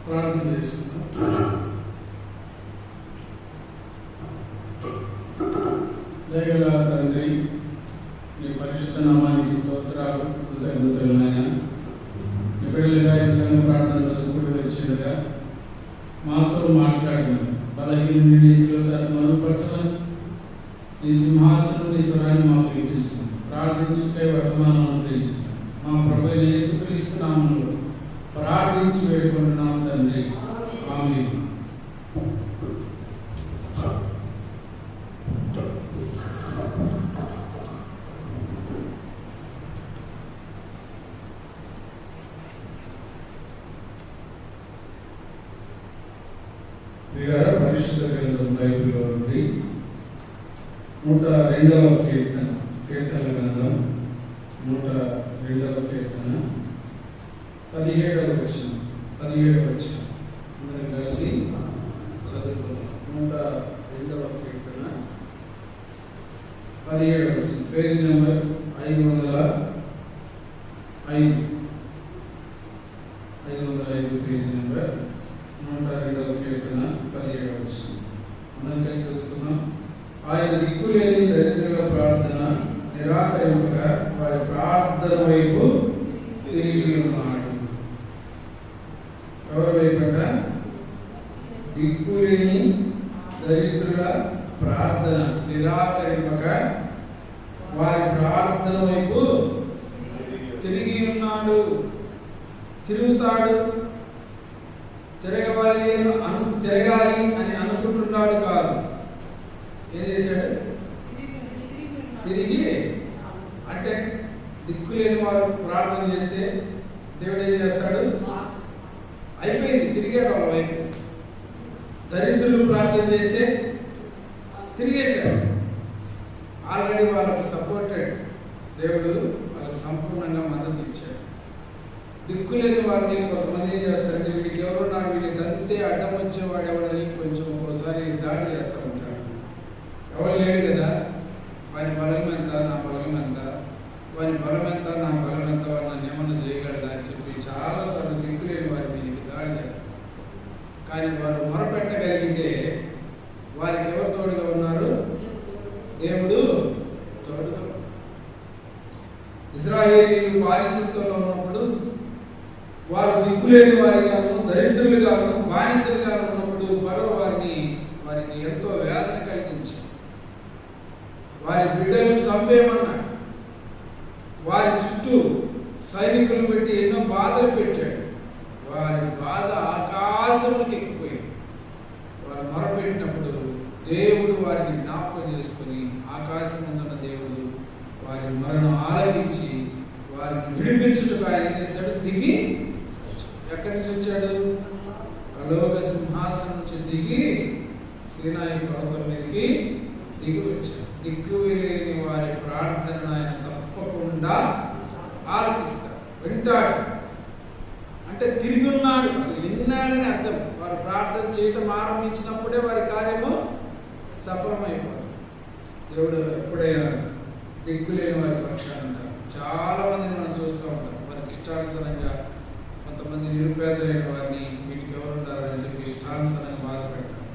ప్రార్థన చేసుకుందాం. దయగల తండ్రి, నీ పరిశుద్ధ నామానికి స్తోత్రాలు, కృతజ్ఞతలు నాయన. ఎక్కడలుగా ఈ సంఘ ప్రార్థనలో కూడి వచ్చిండగా మాతో మాట్లాడిన బలహీనుని నీ శిరసాన్ని మరుగుపరచమని నీ సింహాసనం నీ స్వరాన్ని మాకు వినిపిస్తుంది. ప్రార్థించుటే వర్తమానం అనుగ్రహించున్నాం. మా ప్రభు యేసుక్రీస్తు నామములో ప్రార్థించి వేడుకుంటున్నాం తండ్రి, ఆమేన్. పరిశుద్ధ గ్రంథం బైబిల్లో నుండి 102వ కీర్తన గ్రంథం 102వ కీర్తన 17వ వచనం అందరం కలిసి చదువుకుందాం. 102వ కీర్తన 17వ వచనం, పేజీ నెంబర్ 505 పేజీ నెంబర్ 102వ కీర్తన 17వ వచనం అందరం కలిసి చదువుకుందాం. ఆయన దిక్కులేని దరిద్రుల ప్రార్థన నిరాకరింపక వారి ప్రార్థన వైపు తిరిగి ఉన్నాడు. ఎవరి వైపట? దిక్కులేని దరిద్రుల ప్రార్థన నిరాకరింపక వారి ప్రార్థన వైపు తిరిగి ఉన్నాడు. తిరుగుతాడు, తిరగాలి అని అనుకుంటున్నాడు కాదు. ఏం చేశాడు? తిరిగి అంటే దిక్కులేని వారు ప్రార్థన చేస్తే దేవుడు ఏం చేస్తాడు? అయిపోయింది, తిరిగాడు వాళ్ళ వైపు. దరిద్రులు ప్రార్థన చేస్తే తిరిగేశాడు. ఆల్రెడీ వాళ్ళకు సపోర్టెడ్, దేవుడు వాళ్ళకి సంపూర్ణంగా మద్దతు ఇచ్చాడు. దిక్కులేని వారిని కొంతమంది ఏం చేస్తారంటే, వీడికి ఎవరున్నారు, వీడికి తంతే అడ్డం వచ్చేవాడు ఎవడని కొంచెం ఒకసారి దాడి చేస్తూ ఉంటారు. ఎవరు లేడు కదా, వాని బలం ఎంత, నా బలం ఎంత, వాని బలం ఎంత, నా బలం ఎంత, వాడు నన్ను ఏమన్నా చేయగలడా అని చెప్పి చాలాసార్లు దిక్కులేని వారి మీదకి దాడి చేస్తారు. కానీ వారు మొరపెట్టగలిగితే వారికి ఎవరు తోడుగా ఉన్నారు? దేవుడు తోడుగా. ఇశ్రాయేలీయులు బానిసత్వంలో ఉన్నప్పుడు వారు దిక్కులేని వారిగాను, దరిద్రులుగాను, బానిసలుగాను ఉన్నప్పుడు ఫరో వారికి ఎంతో వేదన కలిగించారు. వారి బిడ్డలను చంపేయమన్నాడు. వారి చుట్టూ సైనికులు పెట్టి ఎన్నో బాధలు పెట్టాడు. వారి బాధ ఆకాశంలోకి ఎక్కిపోయింది. వారు మొరపెట్టినప్పుడు దేవుడు వారిని జ్ఞాపకం చేసుకుని ఆకాశం ఉన్న దేవుడు వారి మరణం ఆలకించి వారిని విడిపించుటకు ఆయన ఏం చేశాడు? దిగి. ఎక్కడి నుంచి వచ్చాడు? పరలోక సింహాసనం నుంచి దిగి సీనాయి పర్వతం మీదకి దిగి వచ్చాడు. దిక్కులేని వారి ప్రార్థనను ఆయన తప్పకుండా ఆలకిస్తాడు, వింటాడు. అంటే తిరిగి ఉన్నాడు, అసలు విన్నాడని అర్థం. వారు ప్రార్థన చేయటం ఆరంభించినప్పుడే వారి కార్యము సఫలమైపోతుంది. దేవుడు ఎప్పుడైనా దిక్కులేని వారి పక్షాన ఉంటారు. చాలా మందిని మనం చూస్తూ ఉంటాం. వారికి ఇష్టానుసారంగా, కొంతమంది నిరుపేదలైన వారిని వీటికి ఎవరు ఉండాలని చెప్పి ఇష్టానుసారంగా బాధపెడతారు.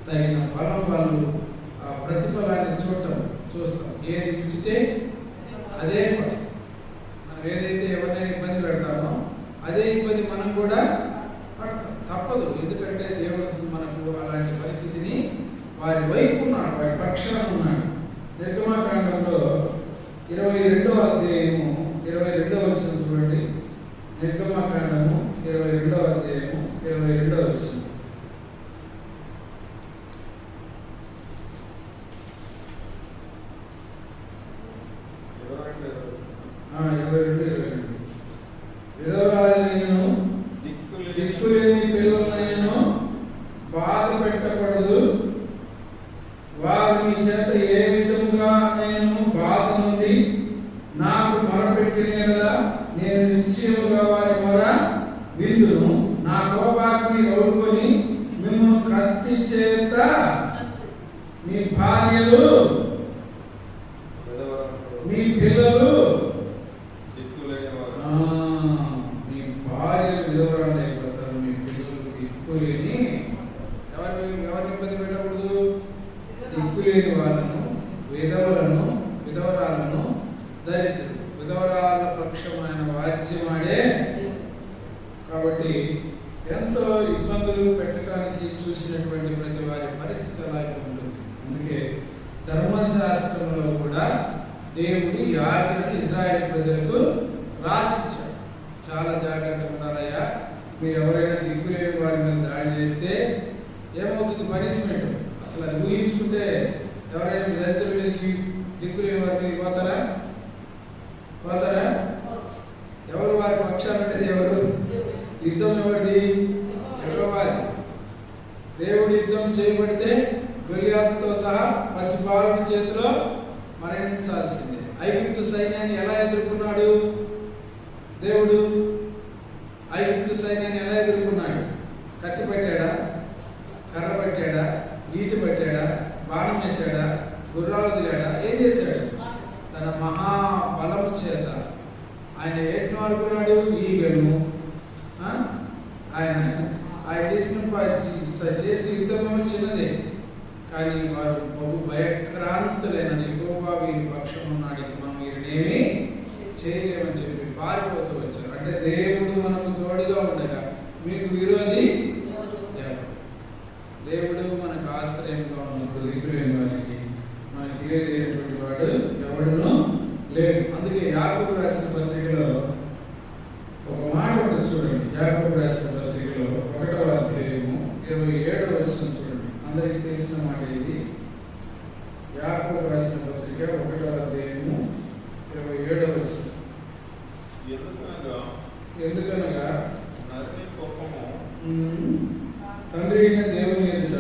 తగిన ఫలం వాళ్ళు ఆ ప్రతిఫలాన్ని చూస్తాం. ఏది విచ్చితే అదే వస్తుంది. మనం ఏదైతే ఎవరినైనా ఇబ్బంది పెడతామో అదే ఇబ్బంది మనం కూడా పడతాం, తప్పదు. ఎందుకంటే దేవుడు మనకు అలాంటి పరిస్థితిని వారి వైపు ఉన్నాడు, వారి పక్షాన ఉన్నాడు. నిర్గమాకాండంలో 22వ అధ్యాయము 22వ వచనం చూడండి. నిర్గమాకాండము 22వ అధ్యాయము 22వ వచనం. 22 విధవరాలినైనను దిక్కులేని పిల్లలనైనను బాధ పెట్టకూడదు. వారు నీ చేత ఏ విధముగానైనను బాధ నుండి నాకు మొరపెట్టిన యెడల నేను నిశ్చయముగా వారి మొర విందును. నా కోపాగ్ని రౌలుకొని మిమ్మల్ని కత్తి చేత మీ భార్యలు, మీ పిల్లలు, మీ భార్యలు విధవరాలు అయిపోతారు, మీ పిల్లలకి విధవరాల పక్షమైన వాద్యమాడే. కాబట్టి ఎంతో ఇబ్బందులు పెట్టడానికి చూసినటువంటి ప్రతి వారి పరిస్థితి అలాగే ఉంటుంది. అందుకే ధర్మశాస్త్రంలో కూడా దేవుడు ఈ ఆజ్ఞను ఇశ్రాయేలు ప్రజలకు రాసిచ్చాడు. చాలా జాగ్రత్తగా ఉండాలయ్యా. మీరు ఎవరైనా దిక్కులేని వారి మీద దాడి చేస్తే ఏమవుతుంది పనిష్మెంట్? అసలు అది ఊహించుకుంటే ఎవరైనా రైతుల మీదకి దిక్కులేని వారి మీద పోతారా? ఎవరు వారి పక్షాలు ఉండేది? ఎవరు? యుద్ధం ఎవరిది? యెహోవాది. దేవుడు యుద్ధం చేయబడితే గొలియాతుతో సహా పసిబాలుడి చేతిలో మరణించాల్సిందే. ఐగుప్తు సైన్యాన్ని ఎలా ఎదుర్కొన్నాడు దేవుడు? ఐగుప్తు సైన్యాన్ని ఎలా ఎదుర్కొన్నాడు? కత్తి పట్టాడా? కర్ర పట్టాడా? ఈటి పట్టాడా? బాణం వేసాడా? గుర్రాలు వదిలాడా? ఏం చేశాడు? తన మహాబలము చేత ఆయన ఏం అనుకున్నాడు? ఈగను ఆయన చేసిన యుద్ధం చిన్నదే, కానీ వారు బహు భయక్రాంతులైన యెహోవా వీరి పక్షం ఉన్నాడు, మనం వీరినేమి చేయలేమని చెప్పి పారిపోతూ వచ్చారు. అంటే దేవుడు మనకు తోడుగా ఉండగా మీకు విరోధి దేవుడు మనకు ఆశ్రయంగా ఉన్నప్పుడు దిక్కులేని వారికి మనకి లేనటువంటి వాడు ఎవడును లేడు. అందుకే యాకోబు రాసిన పత్రికలో ఒక మాట ఉంటుంది చూడండి. యాకోబు రాసిన పత్రికలో 1వ అధ్యాయము 27వ వచనం చూడండి. అందరికీ తెలిసిన మాట ఇది. యాకోబు రాసిన పత్రిక 1వ అధ్యాయము 27వ వచనం. ఎందుకనగా తండ్రి అయిన దేవుని ఎదుట,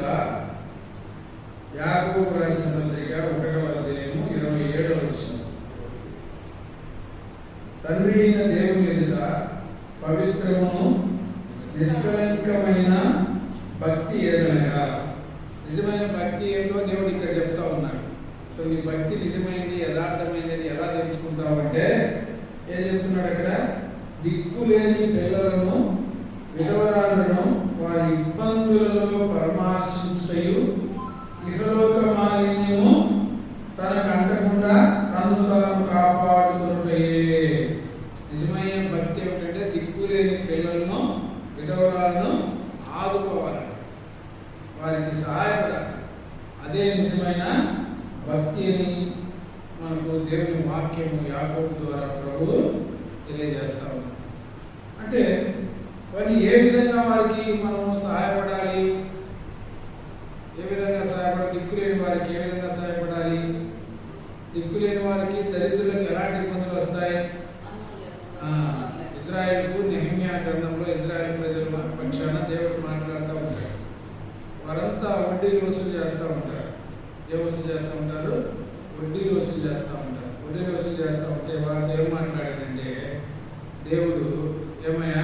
యాకోబు రాసిన పత్రిక 1వ అధ్యాయము 27వ వచనం. తండ్రి అయిన దేవుని ఎదుట పవిత్రమును నిష్కలంకమైన భక్తి ఏదనగా. నిజమైన భక్తి ఏదో దేవుడు ఇక్కడ చెప్తా ఉన్నాడు. అసలు నీ భక్తి నిజమైనది యథార్థమైనది ఎలా తెలుసుకుంటావంటే ఏం చెప్తున్నాడు అక్కడ? దిక్కులేని పిల్లలను విధవరాలను వారి ఇబ్బందులలో పరామర్శించుటయు ఇహలోక మాలిన్యము తనకు అంటకుండా తను తాను కాపాడుకున్నటయే. నిజమైన భక్తి ఏమిటంటే దిక్కులేని పిల్లలను విధవరాలను ఆదుకోవాలి, వారికి సహాయపడాలి. అదే నిజమైన భక్తి అని మనకు దేవుని వాక్యము యాకోబు ద్వారా ప్రభువు తెలియజేస్తా ఉన్నాడు. అంటే మరి ఏ విధంగా వారికి మనము సహాయపడాలి? ఏ విధంగా సహాయపడాలి? దిక్కులేని వారికి ఏ విధంగా సహాయపడాలి? దిక్కులేని వారికి, దరిద్రులకు ఎలాంటి ఇబ్బందులు వస్తాయి? ఇజ్రాయెల్కు నెహెమ్యా గ్రంథంలో ఇజ్రాయెల్ ప్రజల పక్షాన దేవుడు మాట్లాడుతూ ఉంటాడు. వారంతా వడ్డీలు వసూలు చేస్తూ ఉంటారు. ఏ వసూలు చేస్తూ ఉంటారు? వడ్డీలు వసూలు చేస్తూ ఉంటారు. వడ్డీలు వసూలు చేస్తూ ఉంటే వారితో ఏం మాట్లాడాడంటే దేవుడు, ఏమయ్యా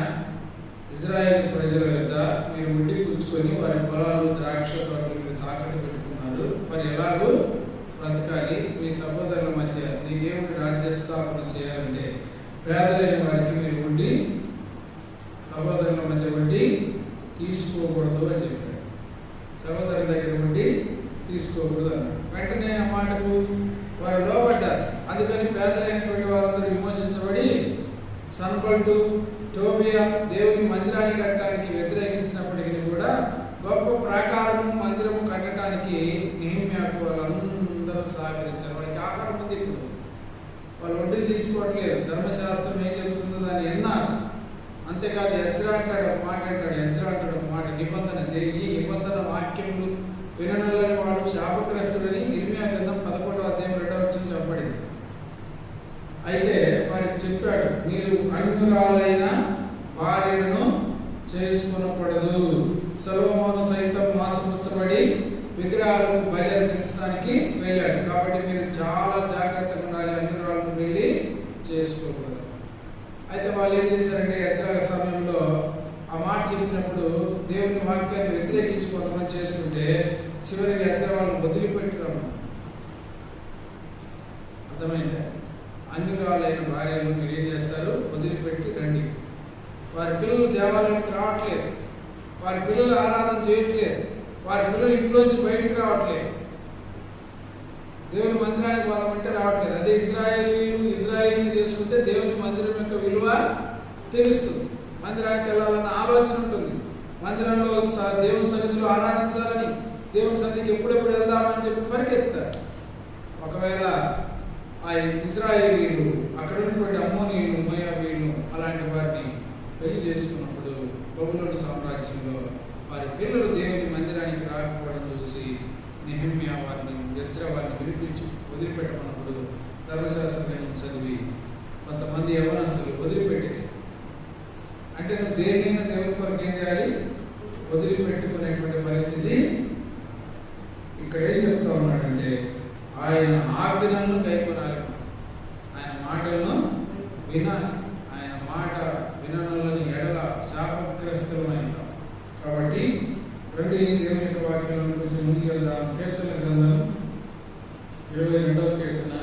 ఇజ్రాయెల్ ప్రజల యొక్క మీరు వడ్డీ పుచ్చుకొని వారి పొలాలు, ద్రాక్ష తోటలు మీరు తాకట్టు పెట్టుకున్నారు, మరి ఎలాగూ బ్రతకాలి? మీ సహోదరుల మధ్య నీ దేవుడి రాజ్య స్థాపన చేయాలంటే పేదలైన వారికి మీరు వడ్డీ, సహోదరుల మధ్య వడ్డీ తీసుకోకూడదు అని చెప్పాడు. సహోదరుల దగ్గర వడ్డీ తీసుకోకూడదు అన్నాడు. వెంటనే ఆ మాటకు వారు లోబడ్డారు. అందుకని పేదలైనటువంటి వారందరూ విమోచించబడి సన్బల్టు, టోబియా దేవుని మందిరాన్ని కట్టడానికి వ్యతిరేకించినప్పటికీ కూడా గొప్ప ప్రాకారము, మందిరము కట్టడానికి నెహెమ్యాకు వాళ్ళందరూ సహకరించారు. వాళ్ళకి ఆహారం ఉంది. ఇప్పుడు వాళ్ళు వడ్డీలు తీసుకోవట్లేదు. ధర్మశాస్త్రం ఏం చెబుతుందో దాన్ని విన్నారు. అంతేకాదు ఎజ్రా అంటాడు ఒక మాట, ఒక మాట, నిబంధన, ఈ నిబంధన వాక్యములు విననల్లని వాడు శాపగ్రస్తుడని ఇర్మియా గ్రంథం 11వ అధ్యాయం 2వ వచనం చెప్పబడింది. అయితే వారికి చెప్పాడు, మీరు అన్యురాలైన భార్యను చేసుకునకూడదు. సొలొమోను సైతం మోసపుచ్చబడి విగ్రహాలకు బలి అర్పించడానికి వెళ్ళాడు. కాబట్టి మీరు చాలా జాగ్రత్తగా ఉండాలి, అన్యురాలను వెళ్ళి చేసుకోకూడదు. అయితే వాళ్ళు ఏం చేశారంటే ఎజ్రా సమయంలో ఆ మాట చెప్పినప్పుడు దేవుని వాక్యాన్ని వ్యతిరేకించి కొంతమంది చేసుకుంటే చివరికి ఎజ్రా వాళ్ళని వదిలిపెట్టుకున్నాం. అర్థమైందా? అన్యురాలైన భార్యలను మీరు ఏం చేస్తారు? వదిలిపెట్టి రండి. వారి పిల్లలు దేవాలయానికి రావట్లేదు, వారి పిల్లలు ఆరాధన చేయట్లేదు, వారి పిల్లలు ఇంట్లోంచి బయటికి రావట్లేదు, దేవుని మందిరానికి పోదామంటే రావట్లేదు. అదే ఇజ్రాయేలీలు చేసుకుంటే వెళ్తే దేవుని మందిరం యొక్క విలువ తెలుస్తుంది. మందిరానికి వెళ్ళాలన్న ఆలోచన ఉంటుంది. మందిరంలో దేవుని సన్నిధిలో ఆరాధించాలని, దేవుని సన్నిధికి ఎప్పుడెప్పుడు వెళ్దామని చెప్పి పరిగెత్తారు. ఒకవేళ ఆ ఇశ్రాయేలీలు, అక్కడ ఉన్నటువంటి అమ్మోనీయులు, మోయాబీలు అలాంటి వారిని పెళ్లి చేసుకున్నప్పుడు బబులోను సామ్రాజ్యంలో వారి పిల్లలు దేవుని మందిరానికి రాకపోవడం చూసి నెహెమ్యా వారిని, ఎజ్రా వారిని పిలిపించి వదిలిపెట్టమన్నప్పుడు ధర్మశాస్త్ర గ్రంథం చదివి కొంతమంది యవనస్తులు వదిలిపెట్టేసి, అంటే నువ్వు దేనినైనా దేవుని కొరకు ఏం చేయాలి, వదిలిపెట్టుకునేటువంటి పరిస్థితి. ఇక్కడ ఏం చెప్తా ఉన్నాడంటే ఆయన ఆజ్ఞలను కైకొనాలి, ఆయన మాటలను వినాలి. ఆయన మాట విననులని ఎడల శాపగ్రస్తులమైందాం. కాబట్టి రండి దేవుని యొక్క వాక్యాలను కొంచెం ముందుకెళ్దాం. కీర్తన గ్రంథం 22వ కీర్తన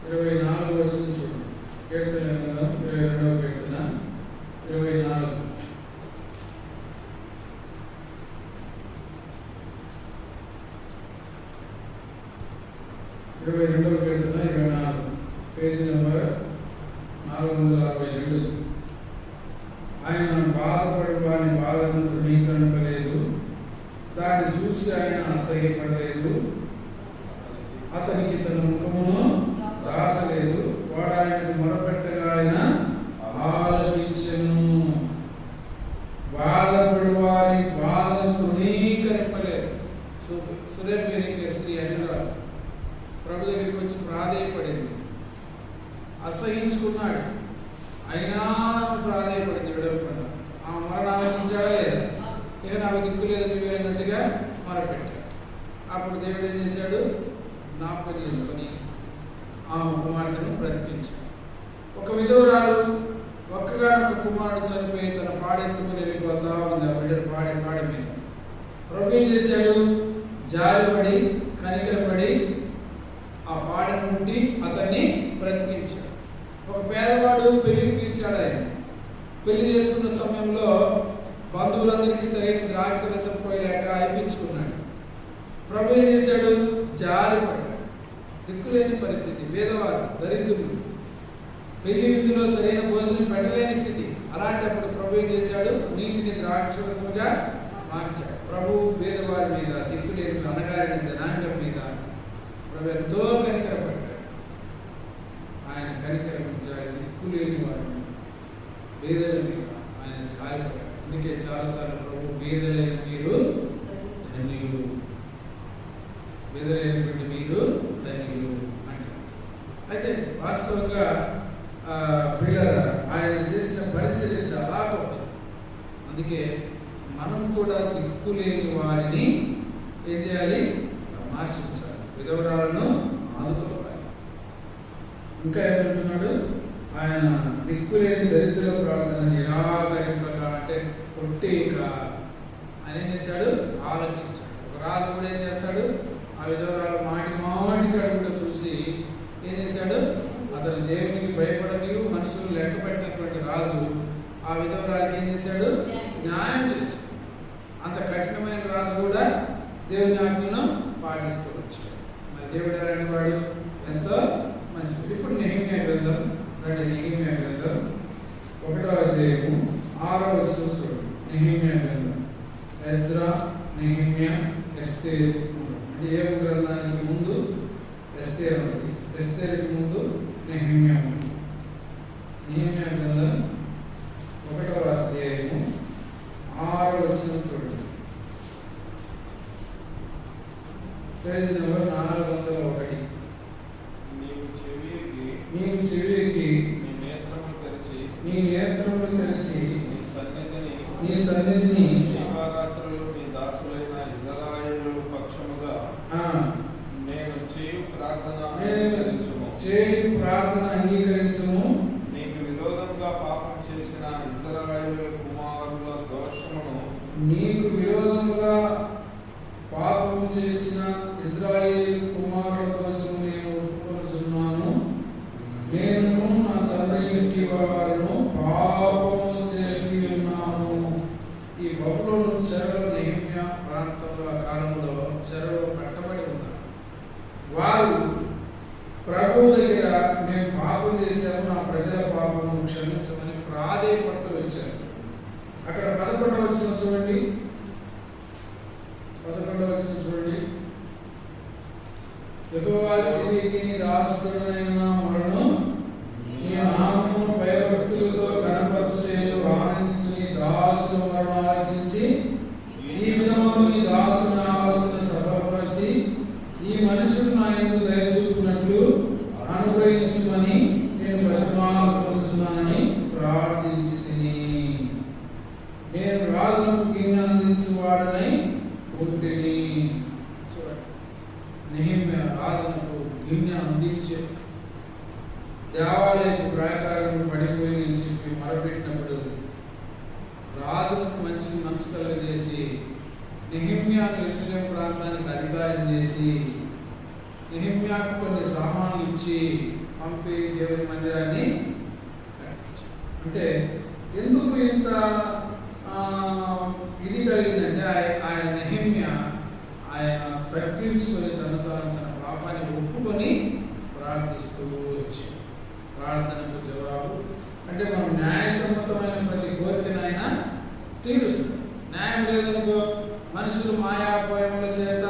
24 వచ్చిన చూడండి. కీర్తన గ్రంథం 22వ కీర్తన 24. 22వ కీర్తన 24, పేజీ నెంబర్ 462. ఆయన బాధపడి వాని బాధను తృణీకరింపలేదు, దాన్ని చూసి ఆయన అసహ్యపడలేదు, అతనికి తన ముఖమును దాచలేదు, వాడు ఆయనకు మొరపెట్టగా ఆయన ఆలకించెను. బాధపడి వారి బాధను తృణీకరింపలేదు. సురేఫీనికే స్త్రీ అనురాలు ప్రభు దగ్గరికి వచ్చి ప్రాధేయపడింది, అసహించుకున్నాడు, అయినా ప్రాధేయపడింది, విడవకుండా. ఆ మరణాలించాడా లేదా, ఇక నాకు దిక్కు లేదు నువ్వు అన్నట్టుగా మొరపెట్టాడు. అప్పుడు దేవుడు ఏం చేశాడు, జ్ఞాపకం చేసుకొని ఆ కుమార్తెను బ్రతికించాడు. ఒక విధవరాలు ఒక్కగానొక్క కుమారుడు చనిపోయి తన పాడెత్తుకుని వెళ్ళిపోతా ఉంది. ఆ బిడ్డను పాడి మీద ప్రభు ఏం చేశాడు, జాలిపడి కనికరపడి ఆ పాడను ముట్టి అతన్ని బ్రతికించాడు. ఒక పేదవాడు పెళ్లికి పిలిచాడు. ఆయన పెళ్లి చేసుకున్న సమయంలో బంధువులందరికీ సరైన ద్రాక్ష రసం పోయలేక అయిపించుకున్నాడు. ప్రభు ఏం చేశాడు, జాలిపడ్డాడు. దిక్కులేని పరిస్థితి, పేదవారు, దరిద్రులు, పెళ్లి విందులో సరైన భోజనం పెట్టలేని స్థితి. అలాంటప్పుడు ప్రభు ఏం చేశాడు, నీటిని ద్రాక్షరసముగా మార్చాడు. ప్రభు పేదవారి మీద, దిక్కులేని అనగారిన జనాంగం మీద ప్రభు ఎంతో కనికరపడ్డాడు. ఆయన కనికరించాడు దిక్కులేని వారిని, పేదల మీద ఆయన జాలిపడ్డాడు. అందుకే చాలాసార్లు ప్రభు పేదలైన మీరు ధన్యులు, పేదలైనటువంటి మీరు ధన్యులు అంటారు. అయితే వాస్తవంగా పిల్లల ఆయన చేసిన పరిచర్య చాలా గొప్పది. అందుకే మనం కూడా దిక్కులేని వారిని ఏం చేయాలి, పరామర్శించాలి, విధవరాలను ఆదుకోవాలి. ఇంకా ఏమంటున్నాడు, ఆయన దిక్కులేని దరిద్రుల ప్రార్థన నిరాకరింపక, అంటే కొట్టేయక ఆయన ఏం చేశాడు, ఆలకించాడు. ఒక రాజు కూడా ఏం చేస్తాడు, ఆ విధవరాలు మాటికి అడుగుతూ చూసి ఏం చేశాడు, అతను దేవునికి భయపడని మనుషులు లెక్క పెట్టినటువంటి రాజు ఆ విధవరాలకి ఏం చేశాడు, న్యాయం చేశాడు. అంత కఠినమైన రాజు కూడా దేవుని ఆజ్ఞను పాటిస్తూ వచ్చాడు. మరి దేవుడు ఎలాంటి వాడు, ఎంతో మంచిది. ఇప్పుడు నెహెమ్యా గ్రంథం, నెహెమ్యా గ్రంథం 1వ అధ్యాయము 6వ వచనం చూడండి. నెహెమ్యా గ్రంథం, ఎజ్రా, నెహెమ్యా, ఎస్తేరు. అంటే ఏ గ్రంథానికి ముందు ఎస్తేరు ఉంది, ఎస్తేరుకి ముందు నెహెమ్యా ఉంది. నెహెమ్యా గ్రంథం 1వ అధ్యాయము 6వ వచనం చూడండి. Page number 401. నీవు చెవికి నీ నేత్రములు తెరిచి నీ సన్నిధిని దాసులైన ఇశ్రాయేలు పక్షముగా నేను చేయు ప్రార్థన అంగీకరించుము. నీకు విరోధంగా పాపం చేసిన ఇశ్రాయేలు కుమారుల దోషమును, నీకు విరోధముగా పాపము చేసిన ఇశ్రాయేలు కుమారుల దోషము నేను ఒప్పుకొనుచున్నాను. నేను నా తండ్రి ఇంటి వారును పాపము చేసి ఉన్నాము. ఈ బబులోను భార్యాభర్తలు వచ్చారు. అక్కడ 11వ వచనం చూడండి. 11వ వచనం చూడండి. యెహోవా చెవికి నీ దాసుడనైన మొరను నీ నామమును భయభక్తులతో కనపరచుటకు ఆనందించు నీ దాసుని మొరను ఆలకించి ఈ విధముగా నీ దాసుని ఆలోచన సఫలపరచి ఈ మనుషుడు నా యందు దయ చూపినట్లు అనుగ్రహించమని నేను బ్రతిమాలుకొనుచున్నానని ప్రార్థించి తిని. నేను రాజునకు గిన్నె అందించువాడనై ఉంటిని. నెహెమ్యా రాజునకు గిన్నె అందించి దేవాలయపు ప్రాకారం పడిపోయి అని చెప్పి మొరపెట్టినప్పుడు రాజులకు మంచి మనసు కలుగజేసి నెహెమ్యాను యెరూషలేము ప్రాంతానికి అధికారం చేసి నెహెమ్యాకు కొన్ని సామాన్లు ఇచ్చి పంపి దేవుని మందిరాన్ని అంటే ఎందుకు ఇంత ఇది కలిగిందంటే ఆయన నెహెమ్యా ఆయన తగ్గించుకొని తన పాపాన్ని ఒప్పుకొని ప్రార్థిస్తూ వచ్చాడు. ప్రార్థనకు జవాబు అంటే మనం న్యాయసమ్మతమైన ప్రతి కోరికను ఆయన తీరుస్తాడు. న్యాయం లేదనుకో మనుషులు మాయాపోయముల చేత,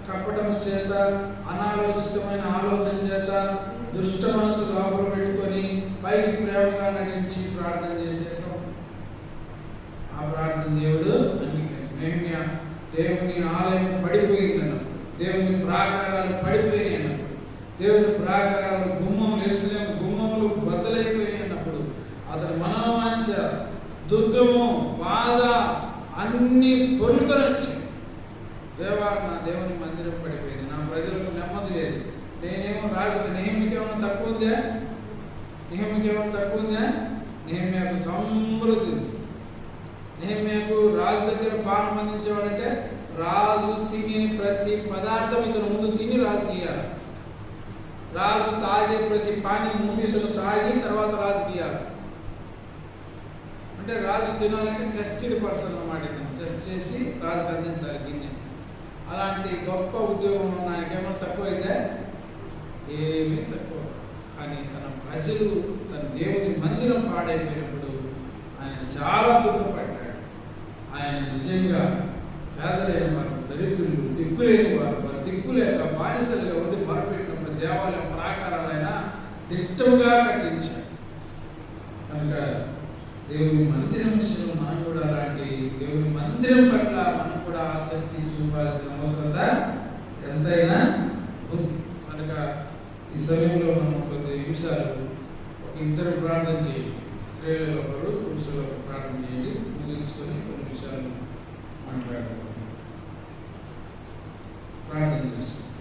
కపటము చేత, అనాలోచితమైన ఆలోచన చేత దుష్ట మనసు లోపల పెట్టుకొని పైకి ప్రేమగా నటించి ప్రార్థన చేస్తే ఆ ప్రార్థన దేవుడు నెహెమ్యా దేవుని ఆలయం పడిపోయింది అన్నప్పుడు, దేవుని ప్రాకారాలు పడిపోయినాయి అన్నప్పుడు, దేవుని ప్రాకారాలు గుమ్మములు యెరూషలేము గుమ్మములు బద్దలైపోయినాయి అన్నప్పుడు అతని మనోవాంఛ, దుఃఖము, బాధ అన్ని పొరుకొని వచ్చాయి. దేవా నా దేవుని మందిరం పడిపోయింది, నా ప్రజలకు నెమ్మది లేదు, నేనేమో రాజు నెహెమ్యాకి ఏమైనా తక్కువ ఉందా? నెహెమ్యాకి ఏమైనా తక్కువ ఉందా? నెహెమ్యాకు సమృద్ధి ఉంది. నెహెమ్యాకు రాజు దగ్గర పానం అందించేవాడంటే రాజు తినే ప్రతి పదార్థం ఇతను ముందు తిని రాజుకి ఇయ్యాలి. రాజు తాగే ప్రతి పానీ ముందు ఇతను తాగి తర్వాత రాజుకి ఇయ్యాలి. అంటే రాజు తినాలంటే టెస్టెడ్ పర్సన్ అన్నమాట. ఇతను టెస్ట్ చేసి రాజుకి అందించాలి గిన్నె. అలాంటి గొప్ప ఉద్యోగం ఉన్న ఆయనకేమో తక్కువ అయితే ఏమీ తక్కువ. కానీ తన ప్రజలు తన దేవుని మందిరం పాడైపోయినప్పుడు ఆయన చాలా దుఃఖపడ్డాడు. ఆయన నిజంగా పేదలైన వారు, దరిద్రులు, దిక్కులేని వారు, వారు దిక్కులేక బానిసలుగా ఉండి మొరపెట్టినప్పుడు దేవాలయం ప్రాకారాలైన దిట్టంగా కట్టించాడు. కనుక దేవుని మందిరం విషయంలో మనం కూడా అలాంటి దేవుని మందిరం పట్ల మనం కూడా ఆసక్తి చూపాల్సిన అవసరత ఎంతైనా ఉంది. కనుక ఈ సమయంలో మనం కొన్ని నిమిషాలు ఇద్దరు ప్రార్థన చేయండి. స్త్రీలలో ఒకరు, పురుషులకు ప్రార్థన చేయండి. ముగించుకొని కొన్ని విషయాలు మాట్లాడుకోండి. ప్రార్థన చేసుకోండి.